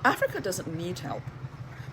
Africa doesn't need help.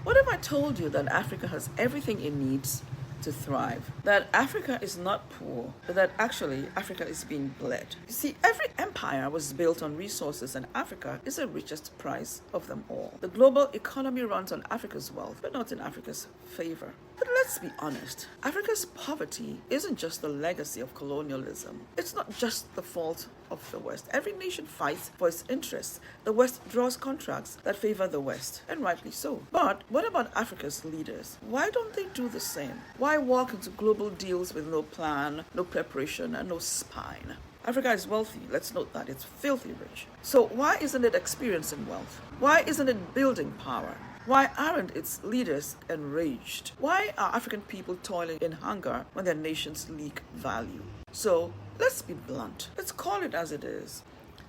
What if I told you that Africa has everything it needs to thrive? That Africa is not poor, but that actually Africa is being bled. You see, every empire was built on resources, and Africa is the richest prize of them all. The global economy runs on Africa's wealth, but not in Africa's favor. But let's be honest, Africa's poverty isn't just the legacy of colonialism. It's not just the fault of the West. Every nation fights for its interests. The West draws contracts that favor the West, and rightly so. But what about Africa's leaders? Why don't they do the same? Why walk into global deals with no plan, no preparation, and no spine? Africa is wealthy, let's note that. It's filthy rich. So why isn't it experiencing wealth? Why isn't it building power? Why aren't its leaders enraged? Why are African people toiling in hunger when their nations leak value? So let's be blunt. Let's call it as it is.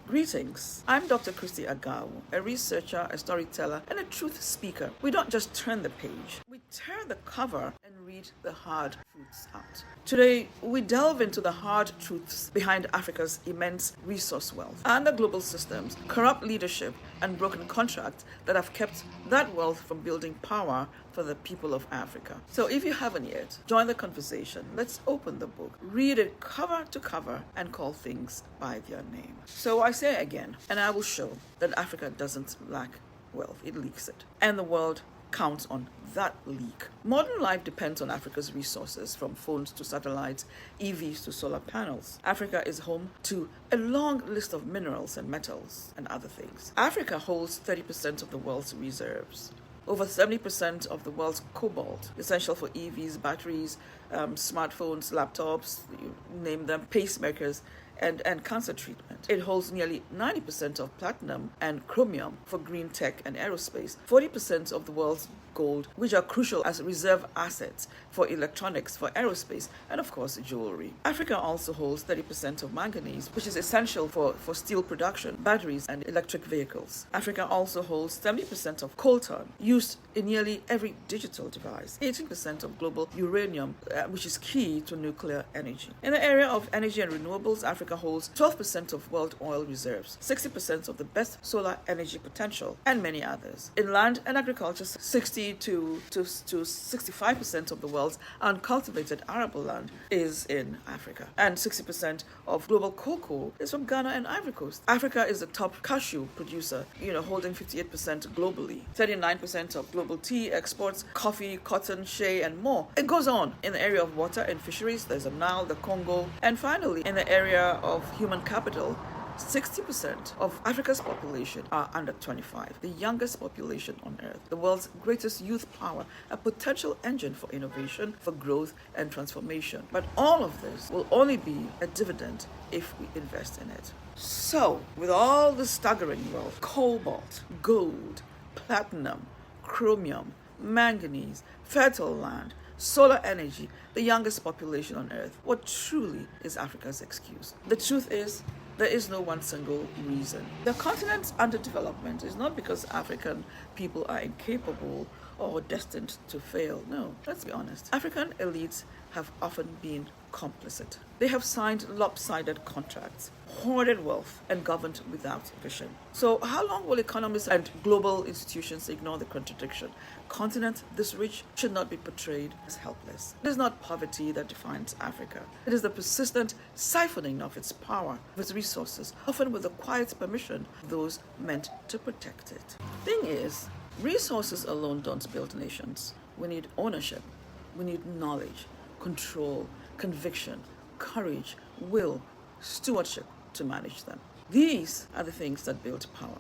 Greetings. I'm Dr. Christy Agawu, a researcher, a storyteller, and a truth speaker. We don't just turn the page. We turn the cover and read the hard truths out. Today, we delve into the hard truths behind Africa's immense resource wealth and the global systems, corrupt leadership, and broken contracts that have kept that wealth from building power for the people of Africa. So if you haven't yet, join the conversation. Let's open the book, read it cover to cover, and call things by their name. So I say again, and I will show that Africa doesn't lack wealth, it leaks it. And the world counts on that leak. Modern life depends on Africa's resources, from phones to satellites, EVs to solar panels. Africa is home to a long list of minerals and metals and other things. Africa holds 30% of the world's reserves. Over 70% of the world's cobalt, essential for EVs, batteries, smartphones, laptops, you name them, pacemakers, and cancer treatment. It holds nearly 90% of platinum and chromium for green tech and aerospace, 40% of the world's gold, which are crucial as reserve assets for electronics, for aerospace, and of course jewelry. Africa also holds 30% of manganese, which is essential for steel production, batteries, and electric vehicles. Africa also holds 70% of coltan, used in nearly every digital device, 18% of global uranium, which is key to nuclear energy. In the area of energy and renewables, Africa holds 12% of world oil reserves, 60% of the best solar energy potential, and many others. In land and agriculture, 60 to 65% of the world's uncultivated arable land is in Africa, and 60% of global cocoa is from Ghana and Ivory Coast. Africa is the top cashew producer, holding 58% globally, 39% of global tea exports, coffee, cotton, shea, and more. It goes on. In the area of water and fisheries, there's the Nile, the Congo, and finally, in the area of human capital, 60% of Africa's population are under 25, the youngest population on earth, the world's greatest youth power, a potential engine for innovation, for growth and transformation. But all of this will only be a dividend if we invest in it. So, with all the staggering wealth, cobalt, gold, platinum, chromium, manganese, fertile land, solar energy, the youngest population on earth, what truly is Africa's excuse? The truth is, there is no one single reason. The continent's underdevelopment is not because African people are incapable or destined to fail. No, let's be honest. African elites have often been complicit. They have signed lopsided contracts, hoarded wealth, and governed without vision. So how long will economists and global institutions ignore the contradiction? Continent this rich should not be portrayed as helpless. It is not poverty that defines Africa. It is the persistent siphoning of its power, of its resources, often with the quiet permission of those meant to protect it. Thing is, resources alone don't build nations. We need ownership. We need knowledge, control, conviction, courage, will, stewardship to manage them. These are the things that build power.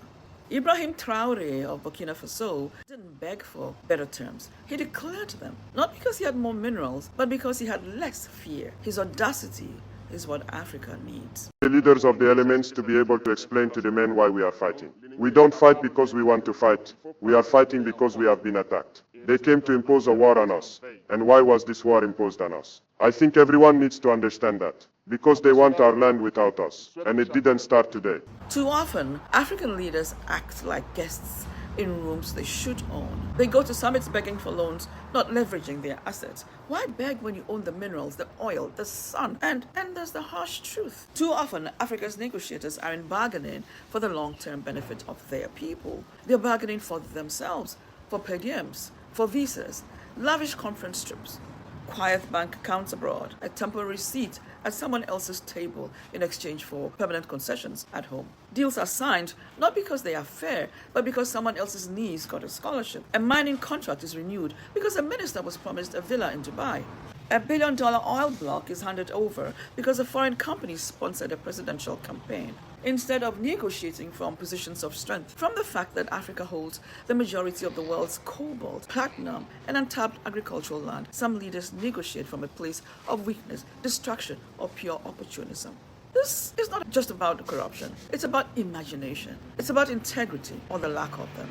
Ibrahim Traore of Burkina Faso didn't beg for better terms. He declared them, not because he had more minerals, but because he had less fear. His audacity is what Africa needs. The leaders of the elements to be able to explain to the men why we are fighting. We don't fight because we want to fight. We are fighting because we have been attacked. They came to impose a war on us. And why was this war imposed on us? I think everyone needs to understand that. Because they want our land without us. And it didn't start today. Too often, African leaders act like guests, in rooms they should own. They go to summits begging for loans, not leveraging their assets. Why beg when you own the minerals, the oil, the sun? And there's the harsh truth. Too often, Africa's negotiators are in bargaining for the long-term benefit of their people. They're bargaining for themselves, for per diems, for visas, lavish conference trips, quiet bank accounts abroad, a temporary seat at someone else's table in exchange for permanent concessions at home. Deals are signed not because they are fair, but because someone else's niece got a scholarship. A mining contract is renewed because a minister was promised a villa in Dubai. A $1 billion oil block is handed over because a foreign company sponsored a presidential campaign, instead of negotiating from positions of strength. From the fact that Africa holds the majority of the world's cobalt, platinum, and untapped agricultural land, some leaders negotiate from a place of weakness, distraction, or pure opportunism. This is not just about corruption. It's about imagination. It's about integrity, or the lack of them.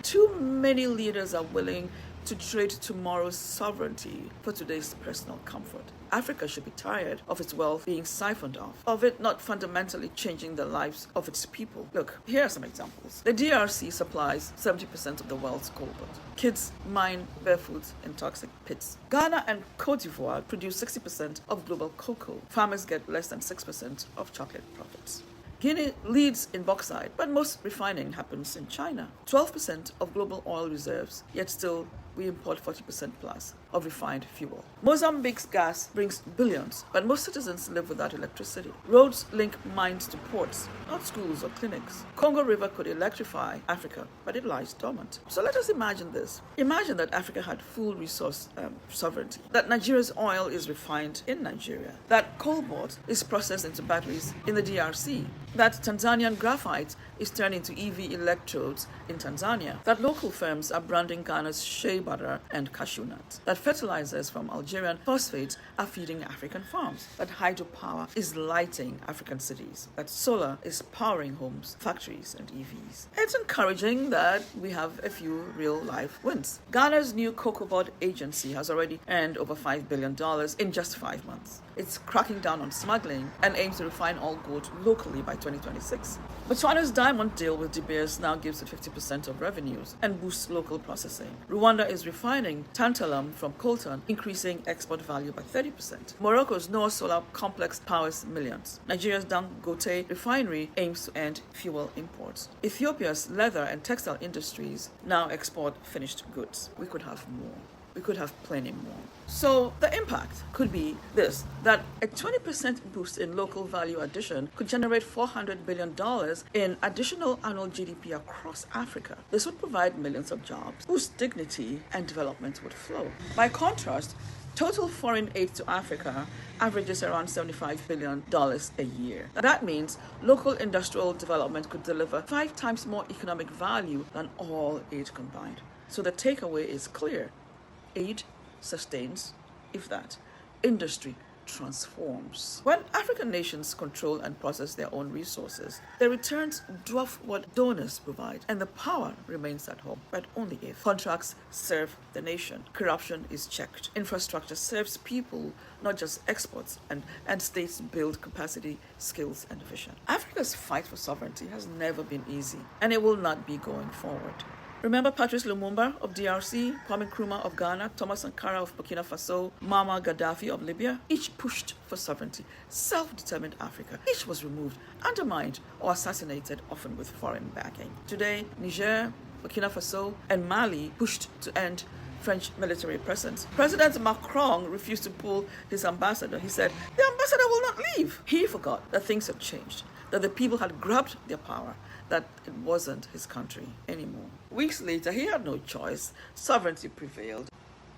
Too many leaders are willing to trade tomorrow's sovereignty for today's personal comfort. Africa should be tired of its wealth being siphoned off, of it not fundamentally changing the lives of its people. Look, here are some examples. The DRC supplies 70% of the world's cobalt. Kids mine barefoot in toxic pits. Ghana and Cote d'Ivoire produce 60% of global cocoa. Farmers get less than 6% of chocolate profits. Guinea leads in bauxite, but most refining happens in China. 12% of global oil reserves, yet still we import 40% plus of refined fuel. Mozambique's gas brings billions, but most citizens live without electricity. Roads link mines to ports, not schools or clinics. Congo River could electrify Africa, but it lies dormant. So let us imagine this. Imagine that Africa had full resource sovereignty, that Nigeria's oil is refined in Nigeria, that cobalt is processed into batteries in the DRC, that Tanzanian graphite is turned into EV electrodes in Tanzania, that local firms are branding Ghana's shea butter and cashew nuts, that fertilizers from Algerian phosphates are feeding African farms, that hydropower is lighting African cities, that solar is powering homes, factories, and EVs. It's encouraging that we have a few real-life wins. Ghana's new cocoa board agency has already earned over $5 billion in just 5 months. It's cracking down on smuggling and aims to refine all gold locally by 2026. Botswana's diamond deal with De Beers now gives it 50% of revenues and boosts local processing. Rwanda is refining tantalum from coltan, increasing export value by 30%. Morocco's Noah Solar complex powers millions. Nigeria's Dangote refinery aims to end fuel imports. Ethiopia's leather and textile industries now export finished goods. We could have more. We could have plenty more. So the impact could be this, that a 20% boost in local value addition could generate $400 billion in additional annual GDP across Africa. This would provide millions of jobs, boost dignity, and development would flow. By contrast, total foreign aid to Africa averages around $75 billion a year. That means local industrial development could deliver 5 times more economic value than all aid combined. So the takeaway is clear. Aid sustains, if that. Industry transforms. When African nations control and process their own resources, their returns dwarf what donors provide, and the power remains at home, but only if. Contracts serve the nation. Corruption is checked. Infrastructure serves people, not just exports, and states build capacity, skills, and vision. Africa's fight for sovereignty has never been easy, and it will not be going forward. Remember Patrice Lumumba of DRC, Kwame Nkrumah of Ghana, Thomas Sankara of Burkina Faso, Muammar Gaddafi of Libya? Each pushed for sovereignty, self-determined Africa. Each was removed, undermined, or assassinated, often with foreign backing. Today, Niger, Burkina Faso, and Mali pushed to end French military presence. President Macron refused to pull his ambassador. He said, the ambassador will not leave. He forgot that things had changed, that the people had grabbed their power, that it wasn't his country anymore. Weeks later, he had no choice. Sovereignty prevailed.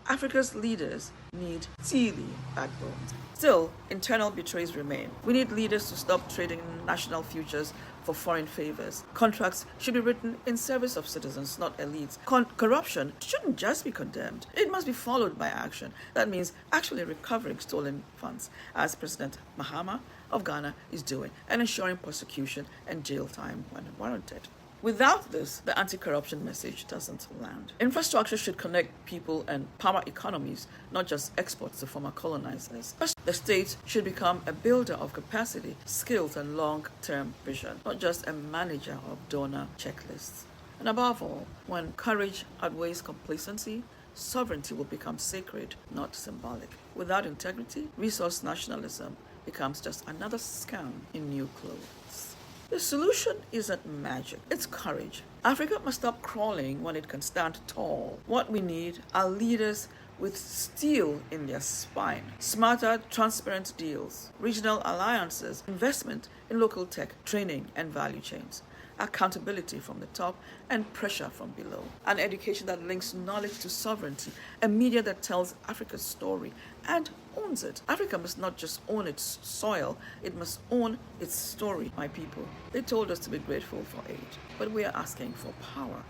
Africa's leaders need steely backbones. Still, internal betrays remain. We need leaders to stop trading national futures for foreign favors. Contracts should be written in service of citizens, not elites. Corruption shouldn't just be condemned. It must be followed by action. That means actually recovering stolen funds, as President Mahama of Ghana is doing, and ensuring prosecution and jail time when warranted. Without this, the anti-corruption message doesn't land. Infrastructure should connect people and power economies, not just exports to former colonizers. The state should become a builder of capacity, skills, and long-term vision, not just a manager of donor checklists. And above all, when courage outweighs complacency, sovereignty will become sacred, not symbolic. Without integrity, resource nationalism becomes just another scam in new clothes. The solution isn't magic, it's courage. Africa must stop crawling when it can stand tall. What we need are leaders with steel in their spine, smarter, transparent deals, regional alliances, investment in local tech, training and value chains, accountability from the top, and pressure from below. An education that links knowledge to sovereignty, a media that tells Africa's story and owns it. Africa must not just own its soil, it must own its story, my people. They told us to be grateful for aid, but we are asking for power.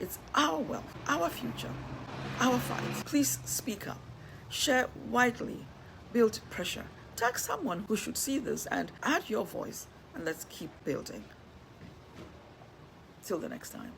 It's our wealth, our future, our fight. Please speak up, share widely, build pressure. Tag someone who should see this and add your voice, and let's keep building. Till the next time.